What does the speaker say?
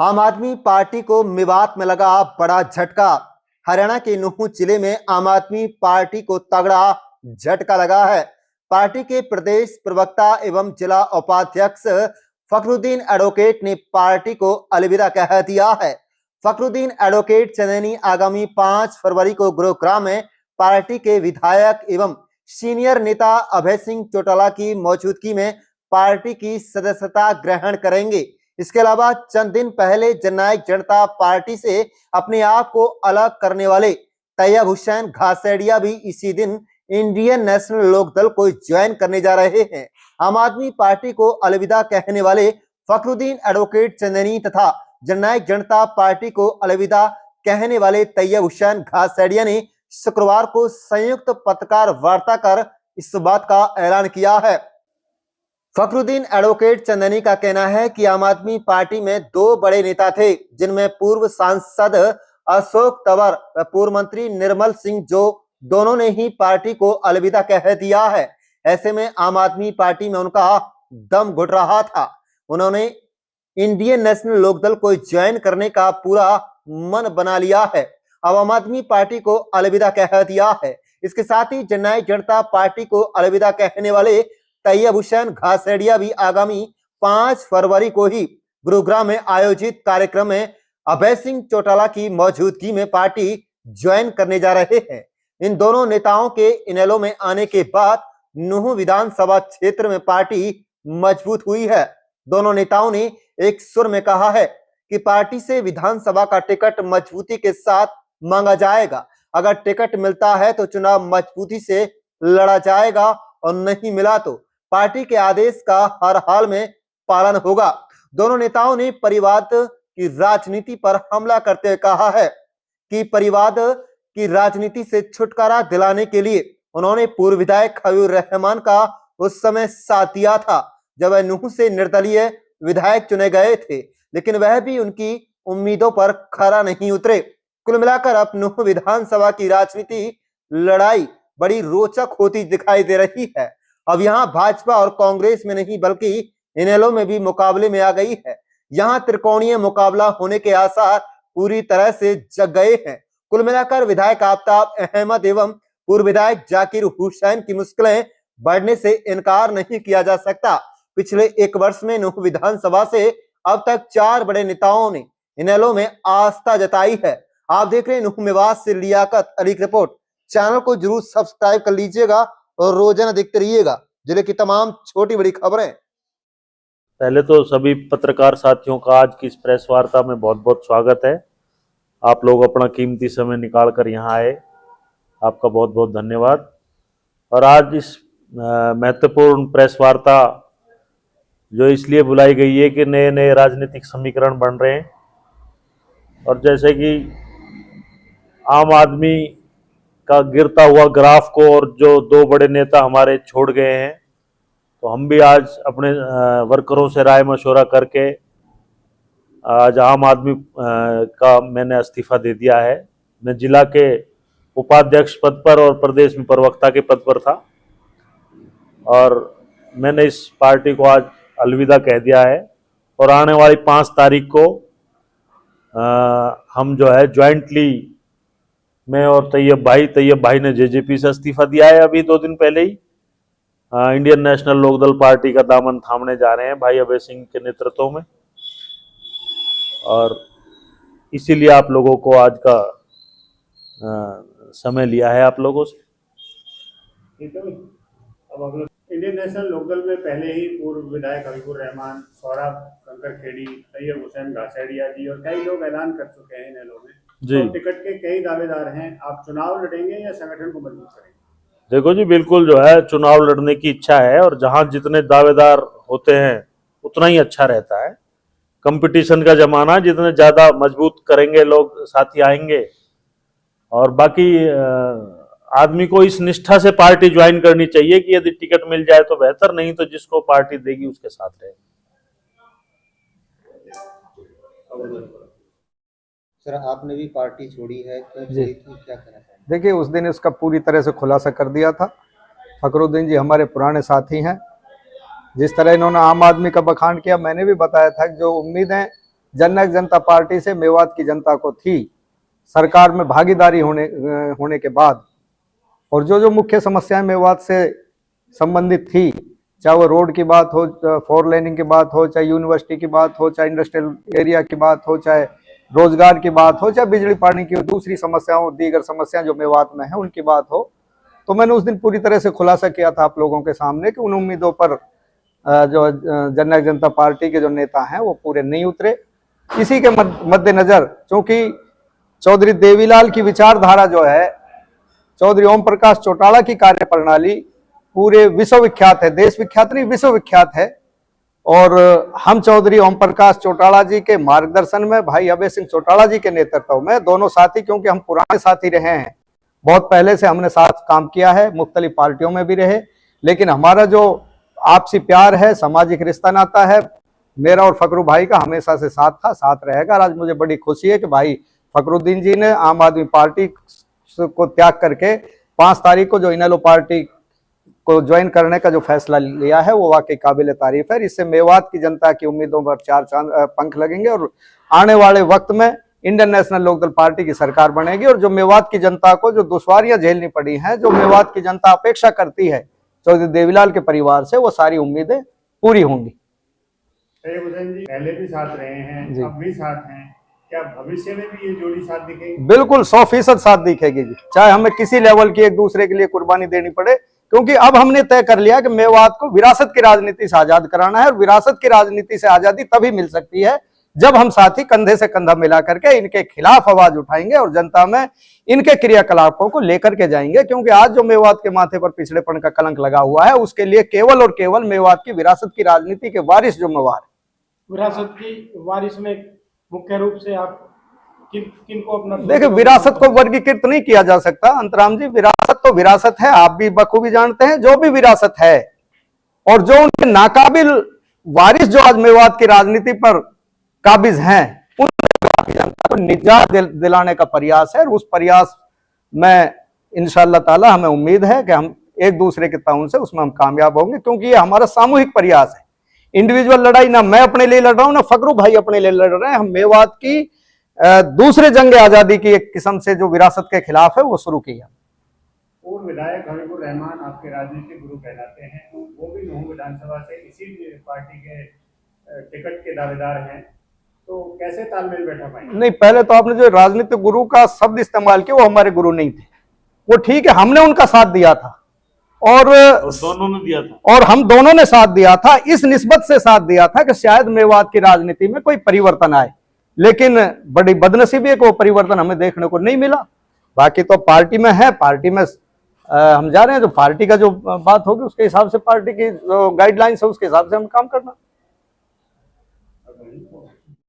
आम आदमी पार्टी को मेवात में लगा बड़ा झटका। हरियाणा के नुहू जिले में आम आदमी पार्टी को तगड़ा झटका लगा है। पार्टी के प्रदेश प्रवक्ता एवं जिला उपाध्यक्ष फखरुद्दीन एडवोकेट ने पार्टी को अलविदा कह दिया है। फखरुद्दीन एडवोकेट चंदेनी आगामी 5 फरवरी को गुरुग्राम में पार्टी के विधायक एवं सीनियर नेता अभय सिंह चौटाला की मौजूदगी में पार्टी की सदस्यता ग्रहण करेंगे। इसके अलावा चंद दिन पहले जननायक जनता पार्टी से अपने आप को अलग करने वाले तैयब हुसैन घासेड़िया भी इसी दिन इंडियन नेशनल लोकदल को ज्वाइन करने जा रहे हैं। आम आदमी पार्टी को अलविदा कहने वाले फखरुद्दीन एडवोकेट चंदेनी तथा जननायक जनता पार्टी को अलविदा कहने वाले तैयब हुसैन घासेड़िया ने शुक्रवार को संयुक्त पत्रकार वार्ता कर इस बात का ऐलान किया है। फखरुद्दीन एडवोकेट चंदेनी का कहना है कि आम आदमी पार्टी में 2 बड़े नेता थे, जिनमें पूर्व सांसद अशोक तंवर व पूर्व मंत्री निर्मल सिंह, जो दोनों ने ही पार्टी को अलविदा कह दिया है। ऐसे में आम आदमी पार्टी में उनका दम घुट रहा था। उन्होंने इंडियन नेशनल लोकदल को ज्वाइन करने का पूरा मन बना लिया है। अब आम आदमी पार्टी को अलविदा कह दिया है। इसके साथ ही जननायक जनता पार्टी को अलविदा कहने वाले तैयब हुसैन घासेड़िया भी आगामी 5 फरवरी को ही गुरुग्राम में आयोजित कार्यक्रम में अभय सिंह चौटाला की मौजूदगी में पार्टी ज्वाइन करने जा रहे हैं। इन दोनों नेताओं के इनेलो में आने के बाद नुहू विधानसभा क्षेत्र में पार्टी मजबूत हुई है। दोनों नेताओं ने एक सुर में कहा है कि पार्टी से विधानसभा का टिकट मजबूती के साथ मांगा जाएगा। अगर टिकट मिलता है तो चुनाव मजबूती से लड़ा जाएगा और नहीं मिला तो पार्टी के आदेश का हर हाल में पालन होगा। दोनों नेताओं ने परिवाद की राजनीति पर हमला करते हुए कहा है कि परिवाद की राजनीति से छुटकारा दिलाने के लिए उन्होंने पूर्व विधायक हबीबुर रहमान का उस समय साथ दिया था जब वह नुहू से निर्दलीय विधायक चुने गए थे, लेकिन वह भी उनकी उम्मीदों पर खरा नहीं उतरे। कुल मिलाकर अब नुहू विधानसभा की राजनीति लड़ाई बड़ी रोचक होती दिखाई दे रही है। अब यहाँ भाजपा और कांग्रेस में नहीं बल्कि इनेलो में भी मुकाबले में आ गई है। यहाँ त्रिकोणीय मुकाबला होने के आसार पूरी तरह से जग गए हैं। कुल मिलाकर विधायक आफ्ताब अहमद एवं पूर्व विधायक जाकिर हुसैन की मुश्किलें बढ़ने से इनकार नहीं किया जा सकता। पिछले 1 वर्ष में नुहू विधानसभा से अब तक 4 बड़े नेताओं ने इनेलो में आस्था जताई है। आप देख रहे हैं नुहू मेवात से लियाकत अली की रिपोर्ट। चैनल को जरूर सब्सक्राइब कर लीजिएगा और रोजाना देखते रहिएगा जिले की तमाम छोटी बड़ी खबरें। पहले तो सभी पत्रकार साथियों का आज की इस प्रेस वार्ता में बहुत बहुत स्वागत है। आप लोग अपना कीमती समय निकाल कर यहाँ आए, आपका बहुत बहुत धन्यवाद। और आज इस महत्वपूर्ण प्रेस वार्ता जो इसलिए बुलाई गई है कि नए नए राजनीतिक समीकरण बन रहे हैं और जैसे कि आम आदमी का गिरता हुआ ग्राफ को और जो 2 बड़े नेता हमारे छोड़ गए हैं, तो हम भी आज अपने वर्करों से राय मशवरा करके आज आम आदमी का मैंने इस्तीफा दे दिया है। मैं जिला के उपाध्यक्ष पद पर और प्रदेश में प्रवक्ता के पद पर था और मैंने इस पार्टी को आज अलविदा कह दिया है और आने वाली 5 तारीख को हम जो है ज्वाइंटली, मैं और तैयब भाई ने जेजेपी से इस्तीफा दिया है अभी 2 दिन पहले ही। इंडियन नेशनल लोकदल पार्टी का दामन थामने जा रहे हैं भाई अभय सिंह के नेतृत्व में और इसीलिए आप लोगों को आज का समय लिया है आप लोगों से। अब इंडियन नेशनल लोकदल में पहले ही पूर्व विधायक हबीबुर रहमान, सौरभ कंकरखेड़ी, तैयब हुसैन घासेड़िया जी और कई लोग ऐलान कर चुके हैं इनेलो में जी। तो टिकट के कई दावेदार हैं। आप चुनाव लड़ेंगे या संगठन को मजबूत करेंगे? देखो जी, बिल्कुल जो है चुनाव लड़ने की इच्छा है और जहां जितने दावेदार होते हैं उतना ही अच्छा रहता है। कंपटीशन का जमाना, जितने ज्यादा मजबूत करेंगे लोग साथी आएंगे। और बाकी आदमी को इस निष्ठा से पार्टी ज्वाइन करनी चाहिए कि यदि टिकट मिल जाए तो बेहतर, नहीं तो जिसको पार्टी देगी उसके साथ रहे। सर, आपने भी पार्टी छोड़ी है, क्यों छोड़ी थी, क्या कहना चाहिए? देखिए, उस दिन इसका पूरी तरह से खुलासा कर दिया था। फखरुद्दीन जी हमारे पुराने साथी हैं। जिस तरह इन्होंने आम आदमी का बखान किया, मैंने भी बताया था कि जो उम्मीदें जननायक जनता पार्टी से मेवात की जनता को थी सरकार में भागीदारी होने के बाद, और जो मुख्य समस्याएं मेवात से संबंधित थी, चाहे वो रोड की बात हो, 4 लेनिंग की बात हो, चाहे यूनिवर्सिटी की बात हो, चाहे इंडस्ट्रियल एरिया की बात हो, चाहे रोजगार की बात हो, चाहे बिजली पानी की दूसरी समस्याओं, दीगर समस्याएं जो मेवात में है उनकी बात हो, तो मैंने उस दिन पूरी तरह से खुलासा किया था आप लोगों के सामने कि उन उम्मीदों पर जो जननायक जनता पार्टी के जो नेता हैं वो पूरे नहीं उतरे। इसी के मद्देनजर, चूंकि चौधरी देवीलाल की विचारधारा जो है, चौधरी ओम प्रकाश चौटाला की कार्य प्रणाली पूरे विश्व विख्यात है, देश विख्यात नहीं विश्व विख्यात है, और हम चौधरी ओम प्रकाश चौटाला जी के मार्गदर्शन में, भाई अभय सिंह चौटाला जी के नेतृत्व में, दोनों साथी, क्योंकि हम पुराने साथी रहे हैं, बहुत पहले से हमने साथ काम किया है, मुख्तलिफ पार्टियों में भी रहे, लेकिन हमारा जो आपसी प्यार है, सामाजिक रिश्ता नाता है, मेरा और फकरू भाई का हमेशा से साथ था, साथ रहेगा। आज मुझे बड़ी खुशी है कि भाई फकरुद्दीन जी ने आम आदमी पार्टी को त्याग करके 5 तारीख को जो इनेलो पार्टी को ज्वाइन करने का जो फैसला लिया है वो वाकई काबिल तारीफ है। इससे मेवात की जनता की उम्मीदों पर 4 पंख लगेंगे और आने वाले वक्त में इंडियन नेशनल लोकदल पार्टी की सरकार बनेगी, और जो मेवात की जनता को जो दुश्वारियां झेलनी पड़ी हैं, जो मेवात की जनता अपेक्षा करती है चौधरी देवीलाल के परिवार से, वो सारी उम्मीदें पूरी होंगी। तैयब हुसैन जी पहले भी साथ रहे हैं, अब भी साथ हैं, क्या भविष्य में भी ये जोड़ी साथ दिखेगी? बिल्कुल 100% साथ दिखेगी जी, चाहे हमें किसी लेवल की एक दूसरे के लिए कुर्बानी देनी पड़े, क्योंकि अब हमने तय कर लिया कि मेवात को विरासत की राजनीति से आजाद कराना है, और विरासत की राजनीति से आजादी तभी मिल सकती है जब हम साथी कंधे से कंधा मिला करके इनके खिलाफ आवाज उठाएंगे और जनता में इनके क्रियाकलापों को लेकर के जाएंगे। क्योंकि आज जो मेवात के माथे पर पिछड़ेपन का कलंक लगा हुआ है, उसके लिए केवल और केवल मेवात की विरासत की राजनीति के वारिस जिम्मेवार है। विरासत की वारिस में मुख्य रूप से आप किनको अपना, देखिए विरासत को वर्गीकृत नहीं किया जा सकता अंतराम जी, विरासत तो विरासत है, आप भी बखूबी जानते हैं। जो भी विरासत है और जो उनके नाकाबिल वारिस जो आज मेवात की राजनीति पर काबिज हैं, उन जनता को निजात दिलाने का प्रयास है, और उस प्रयास में इंशाअल्लाह ताला हमें उम्मीद है कि हम एक दूसरे के ताउन से उसमें हम कामयाब होंगे, क्योंकि ये हमारा सामूहिक प्रयास है। इंडिविजुअल लड़ाई ना मैं अपने लिए लड़ रहा हूं, ना फकरू भाई अपने लिए लड़ रहे हैं, हम मेवात की दूसरे जंग आजादी की एक किस्म से जो विरासत के खिलाफ है वो शुरू किया। पूर्व विधायक हबीबुर रहमान आपके राजनीतिक गुरु कहलाते हैं, वो भी नूंह विधानसभा से इसी पार्टी के टिकट के दावेदार हैं, तो कैसे तालमेल बैठा पाएंगे? नहीं, पहले तो आपने जो राजनीतिक गुरु का शब्द इस्तेमाल किया वो हमारे गुरु नहीं थे, वो ठीक है, हमने उनका साथ दिया था और दोनों ने दिया था, और हम दोनों ने साथ दिया था, इस निस्बत से साथ दिया था कि शायद मेवात की राजनीति में कोई परिवर्तन आए, लेकिन बड़ी बदनसीबी है कि वो परिवर्तन हमें देखने को नहीं मिला। बाकी तो पार्टी में है, पार्टी में हम जा रहे हैं, जो पार्टी का जो बात होगी उसके हिसाब से, पार्टी की जो गाइडलाइंस है उसके हिसाब से हम काम करना।